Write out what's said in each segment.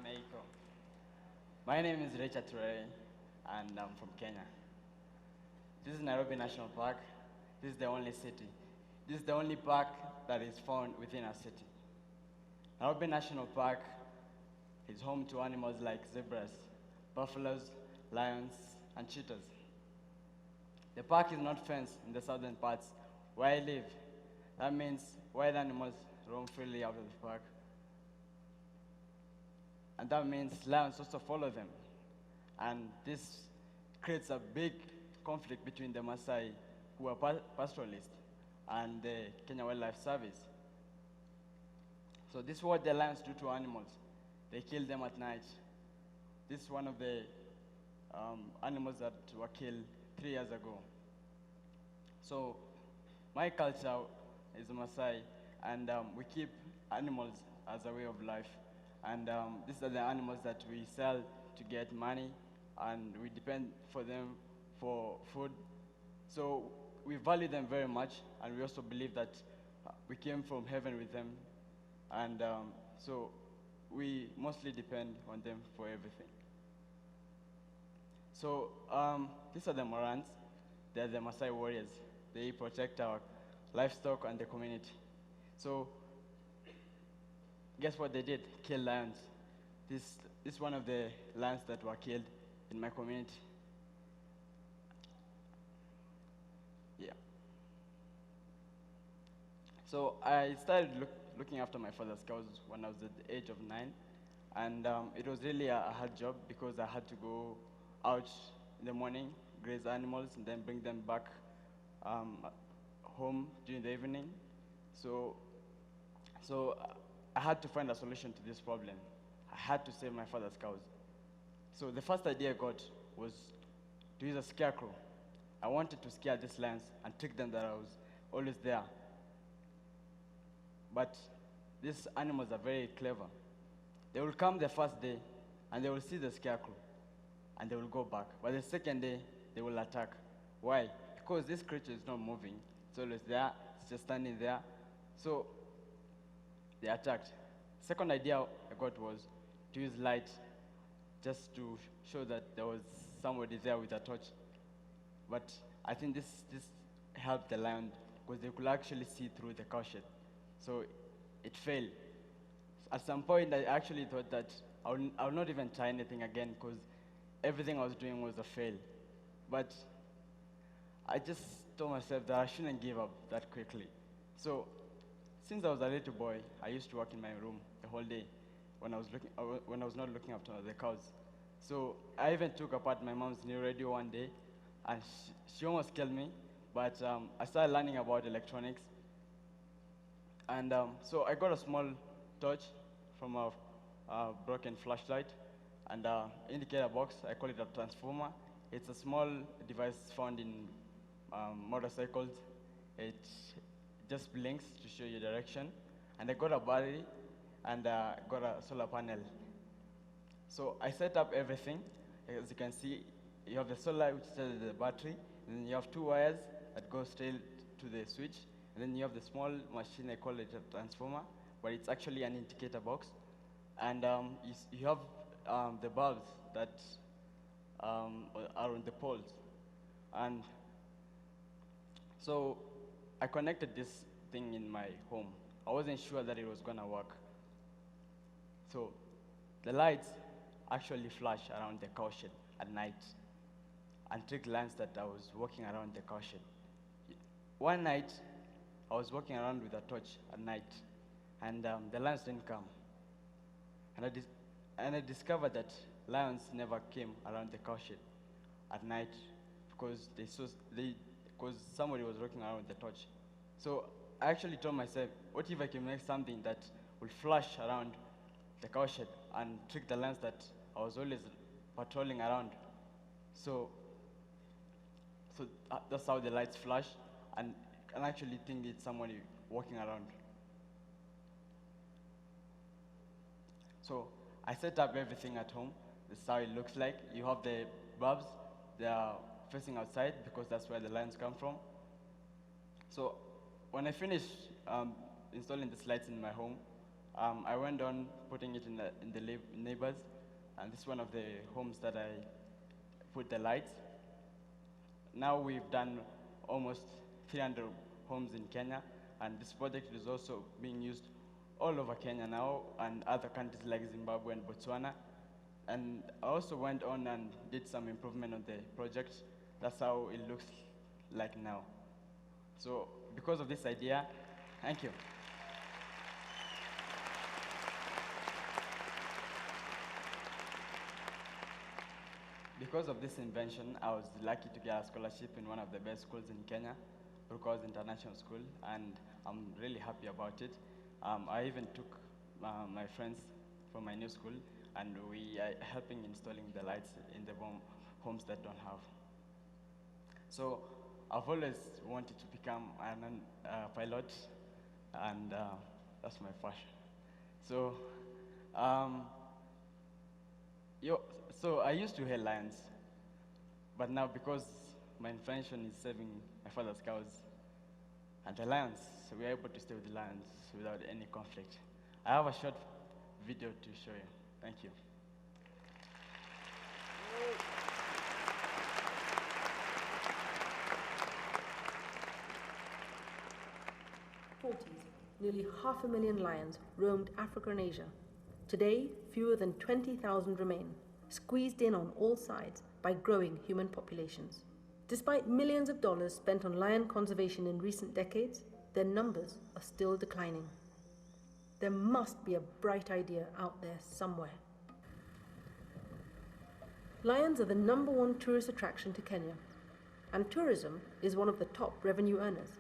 Mexico. My name is Turere, and I'm from Kenya. This is Nairobi National Park. This is the only city. This is the only park that is found within a city. Nairobi National Park is home to animals like zebras, buffaloes, lions, and cheetahs. The park is not fenced in the southern parts where I live. That means wild animals roam freely out of the park. And that means lions also follow them. And this creates a big conflict between the Maasai, who are pastoralists, and the Kenya Wildlife Service. So this is what the lions do to animals. They kill them at night. This is one of the animals that were killed 3 years ago. So my culture is Maasai, and we keep animals as a way of life. And these are the animals that we sell to get money, and we depend for them for food. So we value them very much, and we also believe that we came from heaven with them. And so we mostly depend on them for everything. So these are the Morans. They're the Maasai warriors. They protect our livestock and the community. So guess what they did? Kill lions. This is one of the lions that were killed in my community. Yeah. So I started looking after my father's cows when I was at the age of 9. And it was really a hard job because I had to go out in the morning, graze animals, and then bring them back home during the evening. So I had to find a solution to this problem. I had to save my father's cows. So the first idea I got was to use a scarecrow. I wanted to scare these lions and trick them that I was always there. But these animals are very clever. They will come the first day and they will see the scarecrow and they will go back. But the second day, they will attack. Why? Because this creature is not moving. It's always there. It's just standing there. So they attacked. Second idea I got was to use light just to show that there was somebody there with a torch. But I think this helped the lion because they could actually see through the cowshed. So it failed. At some point, I actually thought that I would not even try anything again because everything I was doing was a fail. But I just told myself that I shouldn't give up that quickly. So since I was a little boy, I used to work in my room the whole day when I was not looking after the cows. So I even took apart my mom's new radio one day, and she almost killed me. But I started learning about electronics, and so I got a small torch from a broken flashlight and indicator box. I call it a transformer. It's a small device found in motorcycles. It just blinks to show you direction. And I got a battery and got a solar panel. So I set up everything. As you can see, you have the solar, which is the battery, and then you have 2 wires that go straight to the switch, and then you have the small machine, I call it a transformer, but it's actually an indicator box. And you have the bulbs that are on the poles. And so I connected this thing in my home. I wasn't sure that it was gonna work. So the lights actually flash around the cowshed at night and trick lions that I was walking around the cowshed. One night, I was walking around with a torch at night, and the lions didn't come. And I discovered that lions never came around the cowshed at night because because somebody was walking around with the torch. So I actually told myself, what if I can make something that will flash around the cowshed and trick the lions that I was always patrolling around? So that's how the lights flash, and you can actually think it's somebody walking around. So I set up everything at home. This is how it looks like. You have the bulbs. They are facing outside because that's where the lions come from. So when I finished installing these lights in my home, I went on putting it in the neighbors, and this is one of the homes that I put the lights. Now we've done almost 300 homes in Kenya, and this project is also being used all over Kenya now and other countries like Zimbabwe and Botswana. And I also went on and did some improvement on the project. That's how it looks like now. So because of this idea, thank you. Because of this invention, I was lucky to get a scholarship in one of the best schools in Kenya, Prohibida International School, and I'm really happy about it. I even took my friends from my new school, and we are helping installing the lights in the homes that don't have. So I've always wanted to become a pilot, and that's my passion. So, so I used to hate lions, but now because my invention is saving my father's cows and the lions, so we are able to stay with the lions without any conflict. I have a short video to show you. Thank you. Nearly 500,000 lions roamed Africa and Asia. Today, fewer than 20,000 remain, squeezed in on all sides by growing human populations. Despite millions of dollars spent on lion conservation in recent decades, their numbers are still declining. There must be a bright idea out there somewhere. Lions are the #1 tourist attraction to Kenya, and tourism is one of the top revenue earners.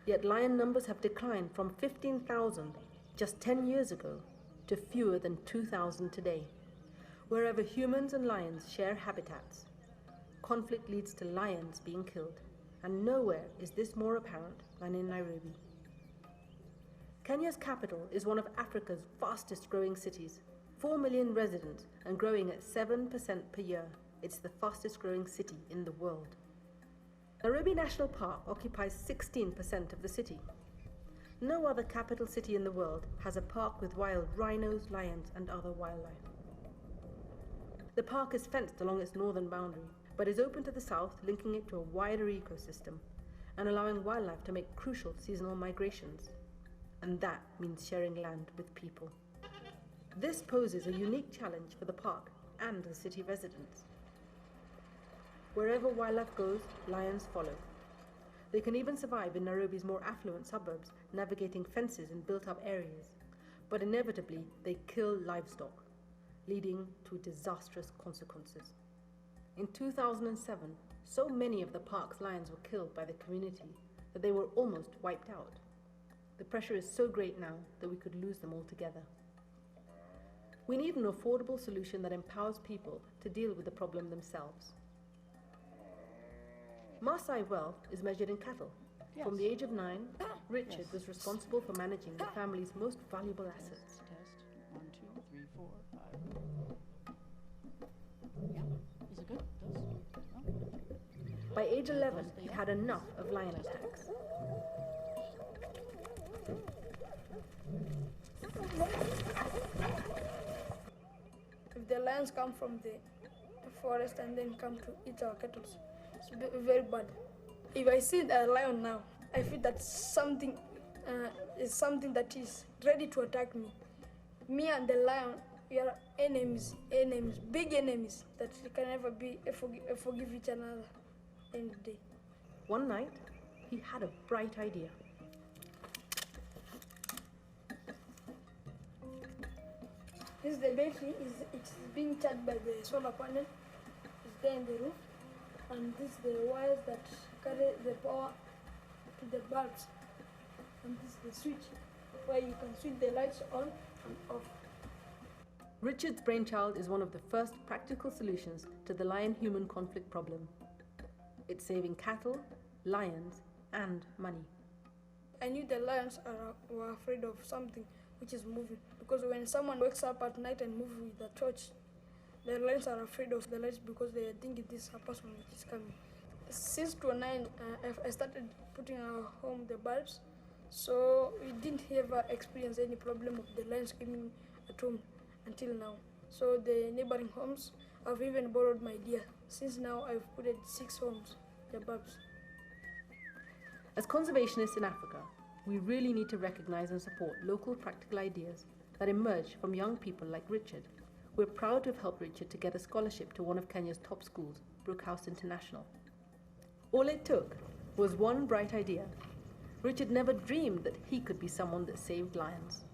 Yet lion numbers have declined from 15,000 just 10 years ago to fewer than 2,000 today. Wherever humans and lions share habitats, conflict leads to lions being killed, and nowhere is this more apparent than in Nairobi. Kenya's capital is one of Africa's fastest growing cities. 4 million residents and growing at 7% per year. It's the fastest growing city in the world. Nairobi National Park occupies 16% of the city. No other capital city in the world has a park with wild rhinos, lions, and other wildlife. The park is fenced along its northern boundary, but is open to the south, linking it to a wider ecosystem and allowing wildlife to make crucial seasonal migrations. And that means sharing land with people. This poses a unique challenge for the park and the city residents. Wherever wildlife goes, lions follow. They can even survive in Nairobi's more affluent suburbs, navigating fences in built-up areas. But inevitably, they kill livestock, leading to disastrous consequences. In 2007, so many of the park's lions were killed by the community that they were almost wiped out. The pressure is so great now that we could lose them altogether. We need an affordable solution that empowers people to deal with the problem themselves. Maasai wealth is measured in cattle. Yes. From the age of 9, Richard was responsible for managing the family's most valuable assets. Test. 1, 2, 3, 4, 5. Yeah. Is it good? Does? No? By age 11, he had enough of lion attacks. If the lions come from the forest and then come to eat our cattle, it's very bad. If I see a lion now, I feel that something is something that is ready to attack me. Me and the lion, we are enemies, big enemies that we can never be forgive each another any day. One night, he had a bright idea. This is the battery. It's being charged by the solar panel. It's there in the roof. And this is the wires that carry the power to the bulbs. And this is the switch where you can switch the lights on and off. Richard's brainchild is one of the first practical solutions to the lion-human conflict problem. It's saving cattle, lions, and money. I knew the lions were afraid of something which is moving, because when someone wakes up at night and moves with a torch, the lions are afraid of the lights because they think it is a person which is coming. Since 2009, I started putting our home the bulbs, so we didn't ever experienced any problem of the lion screaming at home until now. So the neighboring homes, I've even borrowed my deer. Since now I've put 6 homes, the babs. As conservationists in Africa, we really need to recognize and support local practical ideas that emerge from young people like Richard. We're proud to have helped Richard to get a scholarship to one of Kenya's top schools, Brookhouse International. All it took was one bright idea. Richard never dreamed that he could be someone that saved lions.